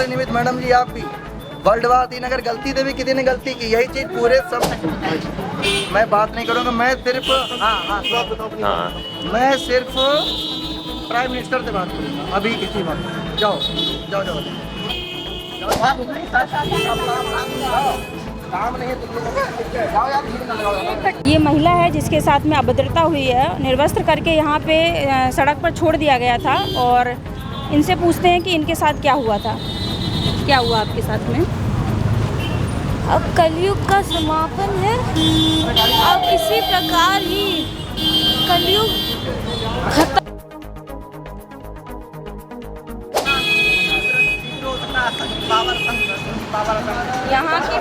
बड़े निमित्त मैडम जी आप भी वर्ल्ड वार 3 अगर गलती से भी किसी ने गलती की, यही चीज पूरे सब मैं बात नहीं करूंगा। मैं सिर्फ मैं सिर्फ प्राइम मिनिस्टर से बात करूंगा अभी इसी वक्त। जाओ जाओ जाओ काम नहीं है तुम लोगों को, जाओ यार। ये महिला है जिसके साथ में अभद्रता हुई है, निर्वस्त्र करके यहाँ पे सड़क पर छोड़ दिया गया था। और इनसे पूछते हैं कि इनके साथ क्या हुआ था, क्या हुआ आपके साथ में। अब कलयुग का समापन है, अब इसी प्रकार ही कलयुग खत्म। यहाँ की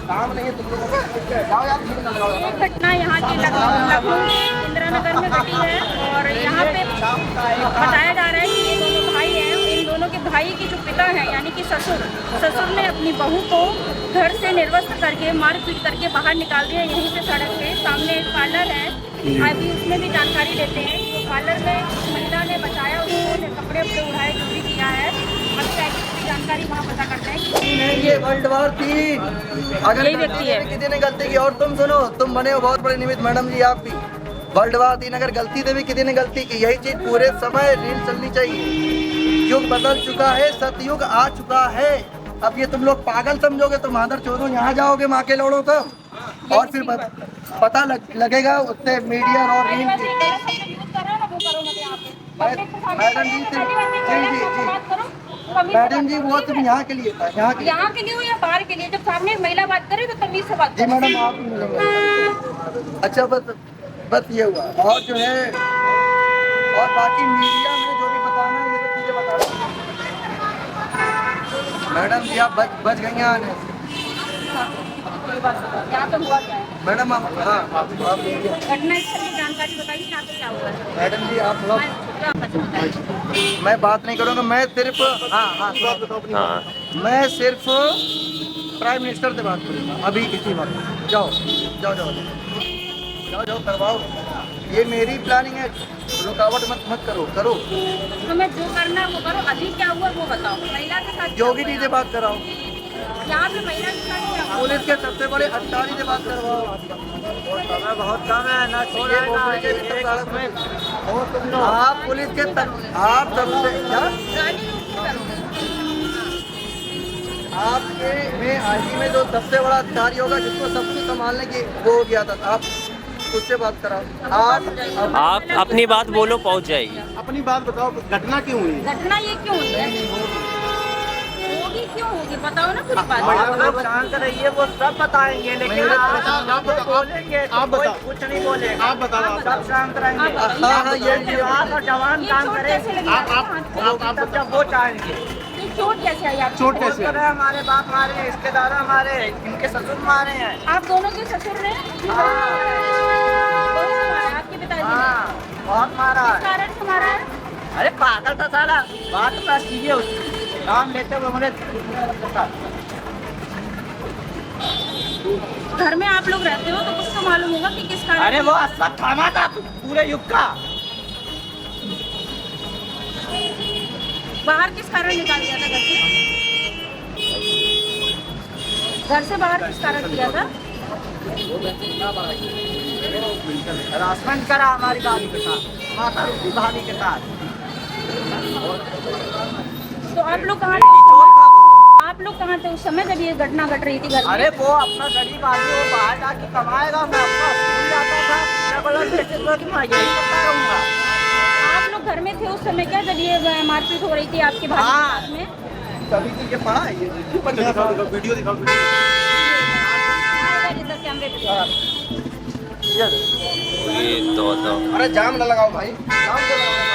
काम नहीं है तुम लोगों को, जाओ यार। घटना यहाँ की लखनऊ इंदिरा नगर में घटी है। और यहाँ पे बताया जा रहा है कि ये दोनों भाई हैं। इन दोनों के भाई के जो पिता हैं यानी कि ससुर ने अपनी बहू को घर से निर्वस्त्र करके मारपीट करके बाहर निकाल दिया। यहीं पे सड़क के सामने एक पार्लर है, अभी उसमें भी जानकारी लेते हैं। तो पार्लर में महिला ने बचाया, उसको कपड़े उपड़े उड़ाए, जो भी किया है। जानकारी वहाँ पता करते हैं। ये वर्ल्ड वार 3 अगर यही व्यक्ति है। किसी ने गलती की, और तुम सुनो, तुम बने हो बहुत बड़े निमित्त मैडम जी आप भी वर्ल्ड वार 3 अगर गलती से भी किसी ने गलती की, यही चीज पूरे समय रील चलनी चाहिए। युग बदल चुका है, सतयुग आ चुका है। अब ये तुम लोग पागल समझोगे तो मादर चोदो यहाँ जाओगे माँ के लोड़ो तब, और फिर पता लगेगा उससे मीडिया और रील। मैडम जी वो तुम यहाँ के लिए था, यहाँ के लिए हो या बाहर के लिए। जब सामने एक महिला बात करे तो तमीज से बात जी मैडम आप ही मिलेंगे। अच्छा बस ये हुआ। और जो है और बाकी मीडिया में जो भी बताना है ये तो चीजें बता। मैडम जी आप बच गई हैं आने से। यहाँ तो हुआ क्या है मैडम आप घटना स्थल की जानकारी बताइए, यहाँ पे क्या हुआ है। मैडम जी आप मैं बात नहीं करूंगा। मैं सिर्फ मैं सिर्फ प्राइम मिनिस्टर से बात करूंगा अभी इसी वक्त। जाओ जाओ जाओ जाओ जाओ करवाओ, ये मेरी प्लानिंग है, रुकावट मत करो। हमें जो करना है वो करो। अभी क्या हुआ वो बताओ। महिला के साथ योगी जी से बात कराओ, यहाँ पे महिला के साथ क्या हुआ? पुलिस के सबसे बड़े अधिकारी से बात करवाओ। बहुत कम है ना, आप पुलिस के आप सबसे आपके में आईटी में जो सबसे बड़ा अधिकारी होगा जिसको सब कुछ संभालने की वो हो गया था, आप उससे बात कराओ। आप अपनी बात बोलो, पहुंच जाएगी। अपनी बात बताओ, घटना क्यों हुई? घटना ये क्यों हुई है? होगी क्यों होगी बताओ ना पूरी बात। आप शांत रहिए, वो सब बताएंगे, लेकिन आप बोलेंगे आप कोई बताओ। कुछ नहीं बोलेगा। आप बताओ। सब शांत रहेंगे। हाँ, ये जवान और जवान काम करें आप जब वो चाहेंगे। ये चोट कैसे आई आपको? चोट कैसे बोल रहे हैं, हमारे बाप मारे हैं, रिश्तेदार हमारे, इनके ससुर मारे हैं। आप दोनों के ससुर ने आपके पिताजी ने हाँ, बहुत मारा किस है। कारण से मारा है? अरे पागल था साला, बात तो कीजिए उसकी, नाम लेते हुए हमारे घर में आप लोग रहते हो तो कुछ तो मालूम होगा कि किस कारण। अरे वो अश्वत्थामा था पूरे युग का। बाहर किस कारण निकाल दिया था घर से? घर से बाहर किस कारण किया था? हरासमेंट करा हमारी भाभी के साथ, माता की भाभी के साथ। तो आप लोग कहाँ थे उस समय? आप लोग कहाँ थे उस समय जब ये घटना घट रही थी घर में? अरे वो अपना गरीब आदमी, वो बाहर जाके कमाएगा, मैं अपना स्कूल जाता था, मैं बोला कि मैं यही करता रहूँगा। आप लोग घर में थे उस समय क्या जब ये मारपीट हो रही थी आपकी भाभी के साथ में? तभी तो ये पढ़ा है ये वीडियो दिखाओ। कैमरे पे ये तो अरे जाम न लगाओ भाई, जाम क्यों लगाओ?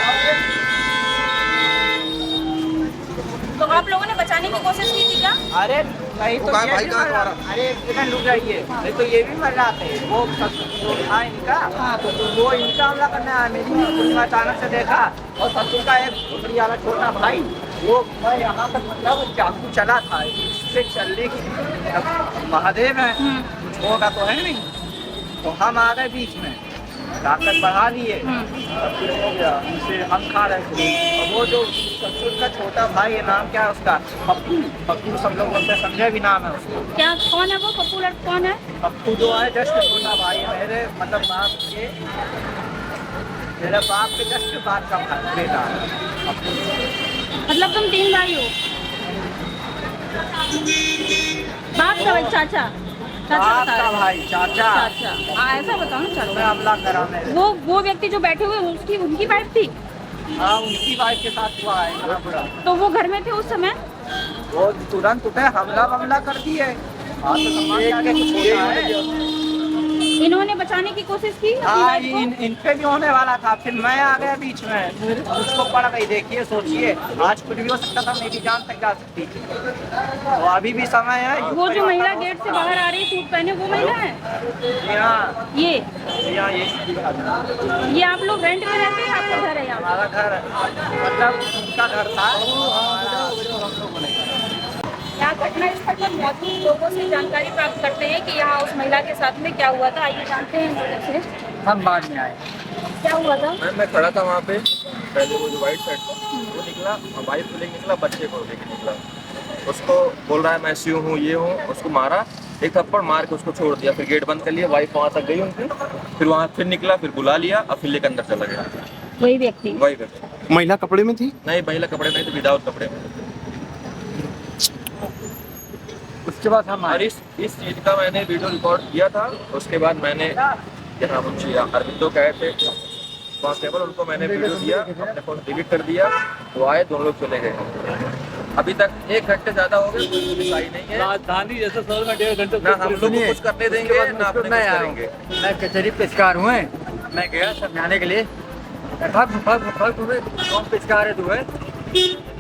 तो आप लोगों ने बचाने की कोशिश की थी क्या? अरे नहीं तो कहाँ ये भाई, भी कहाँ मर रहा। तुम्हारा? अरे एक सेकंड रुक जाइए, नहीं तो ये भी मर जाते। वो जो था इनका, तो वो इनका हमला करने आया, मेरी अचानक से देखा। और ससुर का एक छोटी वाला छोटा भाई, वो मैं यहाँ तक मतलब चाकू चला था, इससे चलने की महादेव है, कुछ होगा तो है नहीं। तो हम आ गए बीच में, ताकत बढ़ा लिए, और फिर हो गया, उनसे हम खा रहे थे। और वो जो ससुर का छोटा भाई है, नाम क्या है उसका, पप्पू, पप्पू सब लोग बोलते हैं, संजय भी नाम है उसका। क्या कौन है वो पप्पू लड़का कौन है? पप्पू जो है जस्ट छोटा भाई है मेरे, मतलब बाप के, मेरे बाप के जस्ट बाद का बेटा है पप्पू। मतलब तुम 3 भाई हो? बाप का भाई, चाचा बाप बता का रहे। भाई, चाचा। चाचा, हाँ ऐसा बताओ ना मैं चाचा। हमला करा मेरे। वो व्यक्ति जो बैठे हुए उसकी उनकी वाइफ थी? हाँ, उनकी वाइफ के साथ हुआ है इतना बुरा। तो वो घर में थे उस समय? वो तुरंत उठे, हमला कर दिए। हाँ, तो समाज के आगे कुछ होता है। इन्होंने बचाने की कोशिश की अपनी हाँ, वाइफ को? इन पे भी होने वाला था, फिर मैं आ गया बीच में, मुझको पड़ गई। देखिए, सोचिए, आज कुछ भी हो सकता था, मेरी जान तक जा सकती थी। तो अभी भी समय है। वो जो महिला गेट से बाहर आ रही सूट पहने, वो महिला है? यहाँ ये ये ये आप लोग रेंट में रहते हैं? आपका घर है यहाँ? हमारा घर, मतलब उनका घर था। यहाँ घटनास्थल पर मौजूद लोगों से जानकारी प्राप्त करते हैं कि यहाँ उस महिला के साथ में क्या हुआ था। आइए जानते हैं लोगों से। हम बाद में आए। क्या हुआ था? मैं खड़ा था वहाँ पे, पहले वो जो वाइट शर्ट था वो निकला, वाइफ को लेके निकला, बच्चे को लेके निकला। उसको बोल रहा है मैं सी हूँ, ये हूँ, उसको मारा, एक थप्पड़ मार के उसको छोड़ दिया, फिर गेट बंद कर लिया। वाइफ वहाँ तक गई उनकी, फिर वहाँ फिर निकला, फिर बुला लिया और फिर लेकर अंदर चला गया। वही व्यक्ति? वही व्यक्ति। महिला कपड़े में थी? नहीं, महिला कपड़े नहीं तो विदाउट कपड़े में। उसके बाद हम और इस चीज़ का मैंने वीडियो रिकॉर्ड किया था। उसके बाद मैंने यहाँ मुझे अरविंदो कहे थे कांस्टेबल, उनको मैंने वीडियो दिया, अपने फोन डिलीट कर दिया। वो आए, दोनों लोग चले गए। अभी तक 1 घंटे ज्यादा हो गए, कोई पुलिस आई नहीं है। राजधानी जैसे शहर में 1.5 घंटे ना हम लोग को कुछ करने देंगे, ना अपने कुछ करेंगे। मैं कचहरी पेशकार हुए, मैं गया समझाने के लिए। कौन पेशकार है तू? है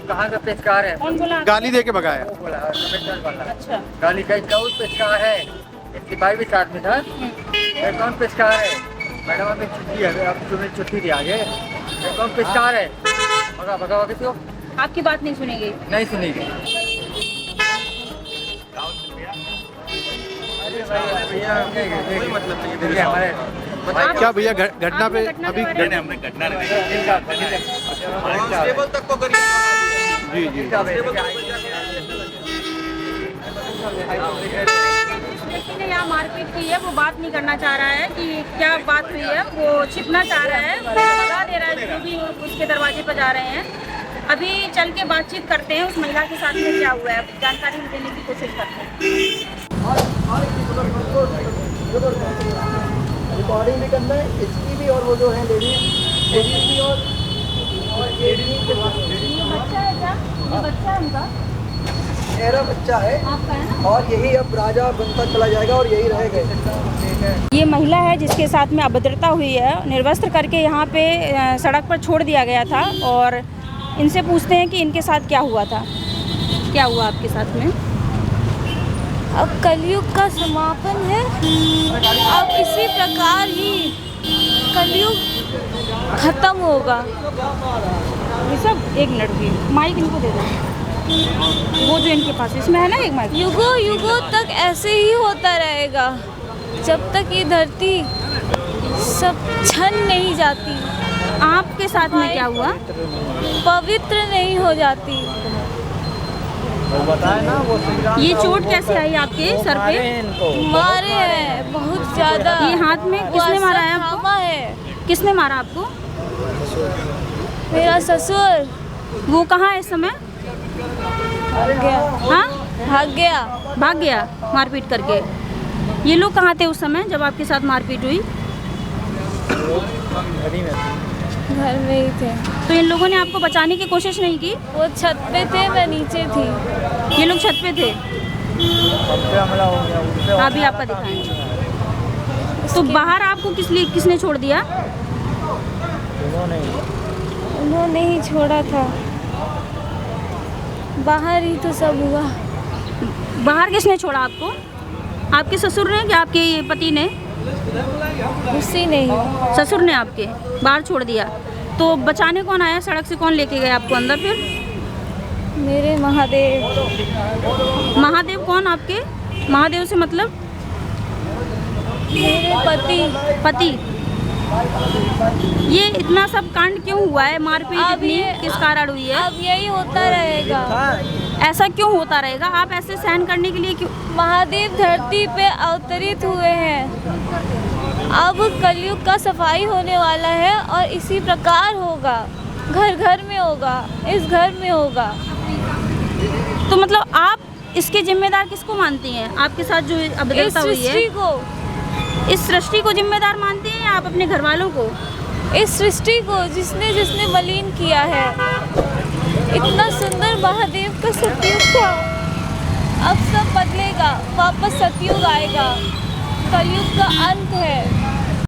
कहाँ का पेशकार है? कौन बोला? गाली दे के भगाया। वो बोला पेशकार वाला। अच्छा। गाली का कौन पेशकार है? इसकी भाई भी साथ में था। ये कौन पेशकार है? मैडम अभी छुट्टी है, अब तुम्हें छुट्टी दी आगे। ये कौन पेशकार है? भगा भगा किसी को आपकी बात नहीं सुनी गई? नहीं सुनेगी। अरे भैया कोई मतलब नहीं है मेरे देखिए हमारे साथ। क्या भैया घटना पे घटना के अभी बारे में- हमने घटना कांस्टेबल तक को करिए। जी जी कांस्टेबल तक को जाके- जिस व्यक्ति ने यहाँ मारपीट की है वो बात नहीं करना चाह रहा है कि क्या बात हुई है, वो छिपना चाह रहा है, वो भगा दे रहा है जो भी उसके दरवाजे पर जा रहे हैं। अभी चल के बातचीत करते हैं उस महिला के साथ में क्या हुआ है, जानकारी देने की कोशिश करते हैं। रिकॉर्डिंग भी करना है, इसकी भी, और वो जो है लेडीज भी, और ये बच्चा है क्या? ये बच्चा है उनका? मेरा बच्चा है, आपका है ना? और यही अब राजा बनता चला जाएगा और यही रहेगा। ये महिला है जिसके साथ में अभद्रता हुई है, निर्वस्त्र करके यहाँ पे सड़क पर छोड़ दिया गया था। और इनसे पूछते हैं कि इनके साथ क्या हुआ था, क्या हुआ आपके साथ में? अब कलयुग का समापन है। अब इसी प्रकार ही कलयुग खत्म होगा। ये सब एक मिनट की माइक इनको दे दो, वो जो इनके पास इसमें है ना एक माइक। युगों युगों तक ऐसे ही होता रहेगा जब तक ये धरती सब छन नहीं जाती, आपके साथ में क्या हुआ? पवित्र नहीं हो जाती। ये चोट कैसे आई आपके सर पे? मारे हैं बहुत ज्यादा। ये हाथ में किसने मारा है आपको? थामा है किसने मारा आपको? मेरा ससुर। वो कहाँ है इस समय? भाग गया। हाँ, भाग गया। भाग गया मारपीट करके। ये लोग कहाँ थे उस समय जब आपके साथ मारपीट हुई? घर में ही थे। तो इन लोगों ने आपको बचाने की कोशिश नहीं की? वो छत पे थे, मैं नीचे थी। ये लोग छत पे थे? अभी आपका दिखाएंगे। तो बाहर आपको किसने छोड़ दिया? उन्होंने ही छोड़ा था। बाहर ही तो सब हुआ। बाहर किसने छोड़ा आपको? आपके ससुर ने कि आपके पति ने? उसी ने ही। ससुर ने आपके बाहर छोड़ दिया। तो बचाने कौन आया? सड़क से कौन लेके गया आपको अंदर फिर? मेरे महादेव। महादेव कौन आपके? महादेव से मतलब? मेरे पति। पति। ये इतना सब कांड क्यों हुआ है? मारपीट अब इतनी ये- किस कारण हुई है? अब यही होता रहेगा। ऐसा क्यों होता रहेगा? आप ऐसे सहन करने के लिए क्यों? महादेव धरती पे अवतरित हुए हैं। अब कलयुग का सफाई होने वाला है और इसी प्रकार होगा, घर घर में होगा, इस घर में होगा। तो मतलब आप इसके जिम्मेदार किसको मानती हैं? आपके साथ जो इस अभद्रता हुई है, सृष्टि को, इस सृष्टि को जिम्मेदार मानती हैं या आप अपने घर वालों को? इस सृष्टि को जिसने जिसने मलिन किया है। इतना सुंदर महादेव का सतयुग था, अब सब बदलेगा, वापस सतयुग आएगा, कलयुग का अंत है।